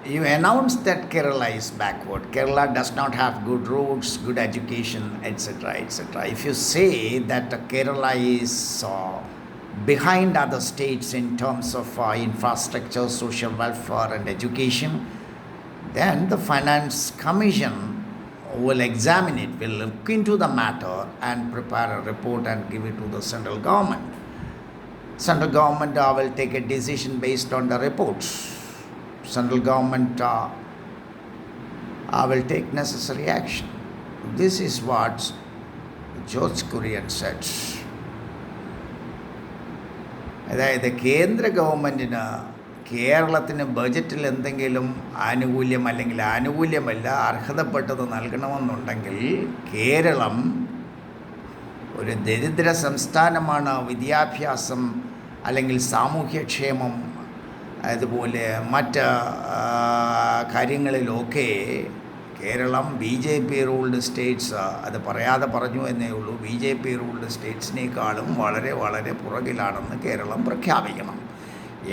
You announced that Kerala is backward. Kerala does not have good roads, good education, etc., etc. If you say that Kerala is behind other states in terms of infrastructure, social welfare, and education, then the Finance Commission will examine it, will look into the matter and prepare a report and give it to the central government. Central government will take a decision based on the reports. Central government will take necessary action. This is what George Kurian said. അതായത് കേന്ദ്ര ഗവൺമെൻറ്റിന് കേരളത്തിന് ബജറ്റിൽ എന്തെങ്കിലും ആനുകൂല്യം അല്ലെങ്കിൽ ആനുകൂല്യമല്ല അർഹതപ്പെട്ടത് നൽകണമെന്നുണ്ടെങ്കിൽ കേരളം ഒരു ദരിദ്ര സംസ്ഥാനമാണ്. വിദ്യാഭ്യാസം അല്ലെങ്കിൽ സാമൂഹ്യക്ഷേമം അതുപോലെ മറ്റ് കാര്യങ്ങളിലൊക്കെ കേരളം BJP റൂൾഡ് സ്റ്റേറ്റ്സ്, അത് പറയാതെ പറഞ്ഞു എന്നേ ഉള്ളൂ, BJP റൂൾഡ് സ്റ്റേറ്റ്സിനേക്കാളും വളരെ വളരെ പുറകിലാണെന്ന് കേരളം പ്രഖ്യാപിക്കണം.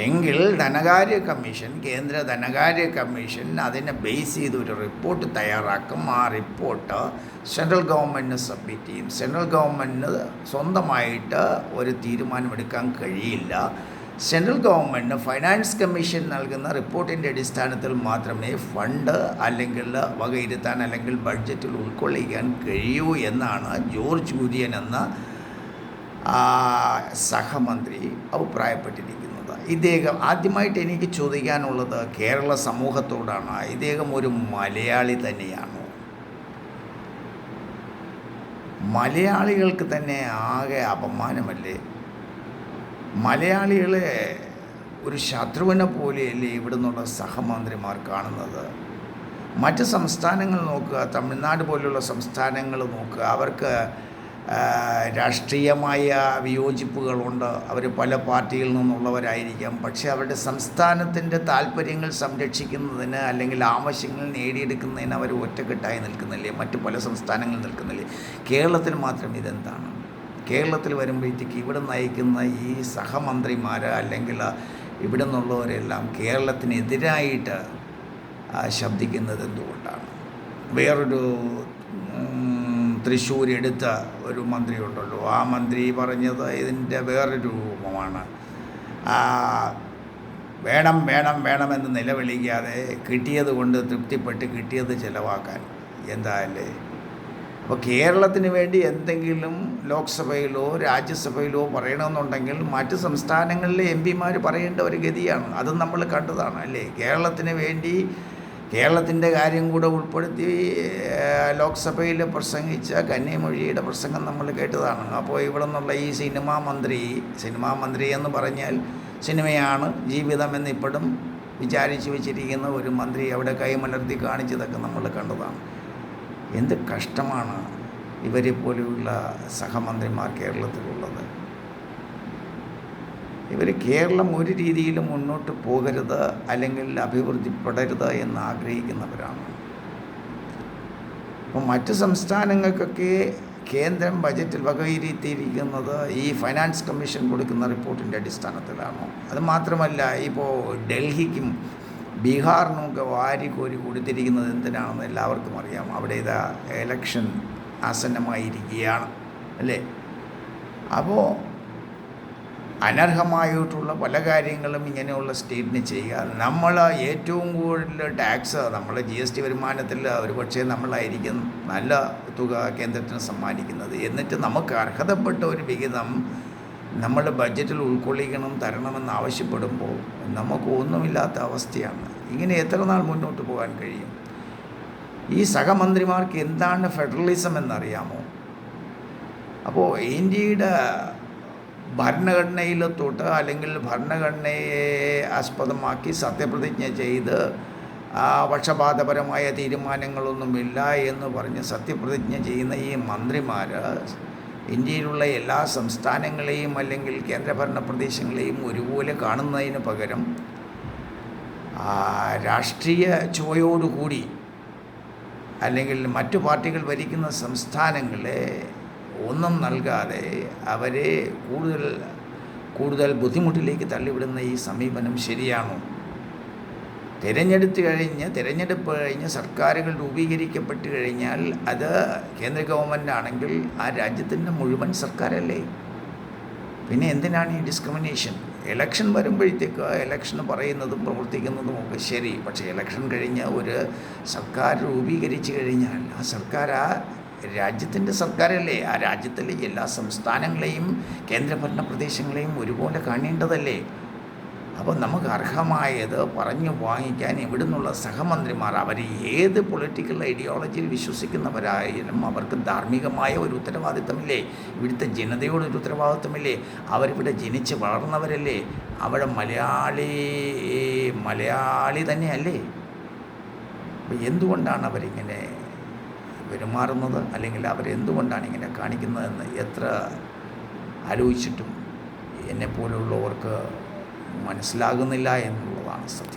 എങ്കിൽ ധനകാര്യ കമ്മീഷൻ, കേന്ദ്ര ധനകാര്യ കമ്മീഷൻ അതിനെ ബേസ് ചെയ്ത് ഒരു റിപ്പോർട്ട് തയ്യാറാക്കും. ആ റിപ്പോർട്ട് സെൻട്രൽ ഗവൺമെൻറ്റിന് സബ്മിറ്റ് ചെയ്യും. സെൻട്രൽ ഗവൺമെൻറ്റിന് സ്വന്തമായിട്ട് ഒരു തീരുമാനമെടുക്കാൻ കഴിയില്ല. സെൻട്രൽ ഗവൺമെൻറ്റിന് ഫൈനാൻസ് കമ്മീഷൻ നൽകുന്ന റിപ്പോർട്ടിൻ്റെ അടിസ്ഥാനത്തിൽ മാത്രമേ ഫണ്ട് അല്ലെങ്കിൽ വകയിരുത്താൻ അല്ലെങ്കിൽ ബഡ്ജറ്റിൽ ഉൾക്കൊള്ളിക്കാൻ കഴിയൂ എന്നാണ് ജോർജ് കുര്യൻ എന്ന സഹമന്ത്രി അഭിപ്രായപ്പെട്ടിരിക്കുന്നത്. ഇദ്ദേഹം ആദ്യമായിട്ട് എനിക്ക് ചോദിക്കാനുള്ളത് കേരള സമൂഹത്തോടാണ്. ഇദ്ദേഹം ഒരു മലയാളി തന്നെയാണോ? മലയാളികൾക്ക് തന്നെ ആകെ അപമാനമല്ലേ? മലയാളികളെ ഒരു ശത്രുവിനെ പോലെയല്ലേ ഇവിടെ നിന്നുള്ള സഹമന്ത്രിമാർ കാണുന്നത്? മറ്റ് സംസ്ഥാനങ്ങൾ നോക്കുക, തമിഴ്നാട് പോലുള്ള സംസ്ഥാനങ്ങൾ നോക്കുക, അവർക്ക് രാഷ്ട്രീയമായ വിയോജിപ്പുകളുണ്ട്. അവർ പല പാർട്ടിയിൽ നിന്നുള്ളവരായിരിക്കാം. പക്ഷേ അവരുടെ സംസ്ഥാനത്തിൻ്റെ താല്പര്യങ്ങൾ സംരക്ഷിക്കുന്നതിന് അല്ലെങ്കിൽ ആവശ്യങ്ങൾ നേടിയെടുക്കുന്നതിന് അവർ ഒറ്റക്കെട്ടായി നിൽക്കുന്നില്ലേ? മറ്റ് പല സംസ്ഥാനങ്ങളിൽ നിൽക്കുന്നില്ലേ? കേരളത്തിൽ മാത്രം ഇതെന്താണ്? കേരളത്തിൽ വരുമ്പോഴത്തേക്ക് ഇവിടെ നയിക്കുന്ന ഈ സഹമന്ത്രിമാർ അല്ലെങ്കിൽ ഇവിടെ നിന്നുള്ളവരെല്ലാം കേരളത്തിനെതിരായിട്ട് ശബ്ദിക്കുന്നത് എന്തുകൊണ്ടാണ്? വേറൊരു തൃശ്ശൂർ എടുത്ത ഒരു മന്ത്രി ഉണ്ടല്ലോ, ആ മന്ത്രി പറഞ്ഞത് ഇതിൻ്റെ വേറൊരു രൂപമാണ്. വേണം വേണം വേണമെന്ന് നിലവിളിക്കാതെ കിട്ടിയത് കൊണ്ട് തൃപ്തിപ്പെട്ട് കിട്ടിയത് ചിലവാക്കാൻ എന്തായാലേ. അപ്പോൾ കേരളത്തിന് വേണ്ടി എന്തെങ്കിലും ലോക്സഭയിലോ രാജ്യസഭയിലോ പറയണമെന്നുണ്ടെങ്കിൽ മറ്റ് സംസ്ഥാനങ്ങളിലെ MP പറയേണ്ട ഒരു ഗതിയാണ്. അതും നമ്മൾ കണ്ടതാണ് അല്ലേ? കേരളത്തിന് വേണ്ടി കേരളത്തിൻ്റെ കാര്യം കൂടെ ഉൾപ്പെടുത്തി ലോക്സഭയിൽ പ്രസംഗിച്ച കന്യാമൊഴിയുടെ പ്രസംഗം നമ്മൾ കേട്ടതാണ്. അപ്പോൾ ഇവിടെ നിന്നുള്ള ഈ സിനിമാ മന്ത്രി എന്ന് പറഞ്ഞാൽ സിനിമയാണ് ജീവിതമെന്ന് ഇപ്പോഴും വിചാരിച്ചു വെച്ചിരിക്കുന്ന ഒരു മന്ത്രി അവിടെ കൈമലർത്തി കാണിച്ചതൊക്കെ നമ്മൾ കണ്ടതാണ്. എന്ത് കഷ്ടമാണ് ഇവരെ പോലെയുള്ള സഹമന്ത്രിമാർ കേരളത്തിലുള്ളത്. ഇവർ കേരളം ഒരു രീതിയിലും മുന്നോട്ട് പോകരുത് അല്ലെങ്കിൽ അഭിവൃദ്ധിപ്പെടരുത് എന്ന് ആഗ്രഹിക്കുന്നവരാണ്. അപ്പോൾ മറ്റ് സംസ്ഥാനങ്ങൾക്കൊക്കെ കേന്ദ്രം ബജറ്റിൽ വകയിരുത്തിയിരിക്കുന്നത് ഈ ഫൈനാൻസ് കമ്മീഷൻ കൊടുക്കുന്ന റിപ്പോർട്ടിൻ്റെ അടിസ്ഥാനത്തിലാണോ? അത് മാത്രമല്ല, ഇപ്പോൾ ഡൽഹിക്കും ബീഹാറിനുമൊക്കെ വാരിക്കോരി കൊടുത്തിരിക്കുന്നത് എന്തിനാണെന്ന് എല്ലാവർക്കും അറിയാം. അവിടെ ഇതാ എലക്ഷൻ ആസന്നമായിരിക്കുകയാണ് അല്ലേ? അപ്പോൾ അനർഹമായിട്ടുള്ള പല കാര്യങ്ങളും ഇങ്ങനെയുള്ള സ്റ്റേറ്റിന് ചെയ്യുക. നമ്മൾ ഏറ്റവും കൂടുതൽ ടാക്സ് നമ്മൾ GST വരുമാനത്തിൽ ഒരു പക്ഷേ നമ്മളായിരിക്കും നല്ല തുക കേന്ദ്രത്തിന് സമ്മാനിക്കുന്നത്. എന്നിട്ട് നമുക്ക് അർഹതപ്പെട്ട ഒരു വിഹിതം നമ്മൾ ബഡ്ജറ്റിൽ ഉൾക്കൊള്ളിക്കണം, തരണമെന്ന് ആവശ്യപ്പെടുമ്പോൾ നമുക്ക് ഒന്നുമില്ലാത്ത അവസ്ഥയാണ്. ഇങ്ങനെ എത്ര നാൾ മുന്നോട്ട് പോകാൻ കഴിയും? ഈ സഹമന്ത്രിമാർക്ക് എന്താണ് ഫെഡറലിസം എന്നറിയാമോ? അപ്പോൾ ഇന്ത്യയുടെ ഭരണഘടനയിൽ തൊട്ട് അല്ലെങ്കിൽ ഭരണഘടനയെ ആസ്പദമാക്കി സത്യപ്രതിജ്ഞ ചെയ്ത് പക്ഷപാതപരമായ തീരുമാനങ്ങളൊന്നുമില്ല എന്ന് പറഞ്ഞ് സത്യപ്രതിജ്ഞ ചെയ്യുന്ന ഈ മന്ത്രിമാർ ഇന്ത്യയിലുള്ള എല്ലാ സംസ്ഥാനങ്ങളെയും അല്ലെങ്കിൽ കേന്ദ്രഭരണ പ്രദേശങ്ങളെയും ഒരുപോലെ കാണുന്നതിന് പകരം രാഷ്ട്രീയ ചുവയോടുകൂടി അല്ലെങ്കിൽ മറ്റു പാർട്ടികൾ ഭരിക്കുന്ന സംസ്ഥാനങ്ങളെ ഒന്നും നൽകാതെ അവരെ കൂടുതൽ ബുദ്ധിമുട്ടിലേക്ക് തള്ളിവിടുന്ന ഈ സമീപനം ശരിയാണോ? തിരഞ്ഞെടുപ്പ് കഴിഞ്ഞ് സർക്കാരുകൾ രൂപീകരിക്കപ്പെട്ട് കഴിഞ്ഞാൽ അത് കേന്ദ്ര ഗവൺമെൻറ് ആണെങ്കിൽ ആ രാജ്യത്തിൻ്റെ മുഴുവൻ സർക്കാരല്ലേ. പിന്നെ എന്തിനാണ് ഈ ഡിസ്ക്രിമിനേഷൻ? ഇലക്ഷൻ വരുമ്പോഴത്തേക്ക് ഇലക്ഷൻ പറയുന്നതും പ്രവർത്തിക്കുന്നതും ഒക്കെ ശരി, പക്ഷേ ഇലക്ഷൻ കഴിഞ്ഞ് ഒരു സർക്കാർ രൂപീകരിച്ച് കഴിഞ്ഞാൽ ആ സർക്കാർ ആ രാജ്യത്തിൻ്റെ സർക്കാരല്ലേ. ആ രാജ്യത്തിലെ എല്ലാ സംസ്ഥാനങ്ങളെയും കേന്ദ്രഭരണ പ്രദേശങ്ങളെയും ഒരുപോലെ കാണേണ്ടതല്ലേ. അപ്പോൾ നമുക്ക് അർഹമായത് പറഞ്ഞു വാങ്ങിക്കാൻ ഇവിടുന്നുള്ള സഹമന്ത്രിമാർ അവർ ഏത് പൊളിറ്റിക്കൽ ഐഡിയോളജിയിൽ വിശ്വസിക്കുന്നവരായാലും അവർക്ക് ധാർമ്മികമായ ഒരു ഉത്തരവാദിത്തമില്ലേ? ഇവിടുത്തെ ജനതയോടൊരു ഉത്തരവാദിത്തമില്ലേ? അവരിവിടെ ജനിച്ച് വളർന്നവരല്ലേ? അവിടെ മലയാളി തന്നെയല്ലേ? അപ്പോൾ എന്തുകൊണ്ടാണ് അവരിങ്ങനെ പെരുമാറുന്നത്, അല്ലെങ്കിൽ അവരെന്തുകൊണ്ടാണ് ഇങ്ങനെ കാണിക്കുന്നതെന്ന് എത്ര ആലോചിച്ചിട്ടും എന്നെപ്പോലുള്ളവർക്ക് മനസ്സിലാകുന്നില്ല എന്നുള്ളതാണ് സത്യം.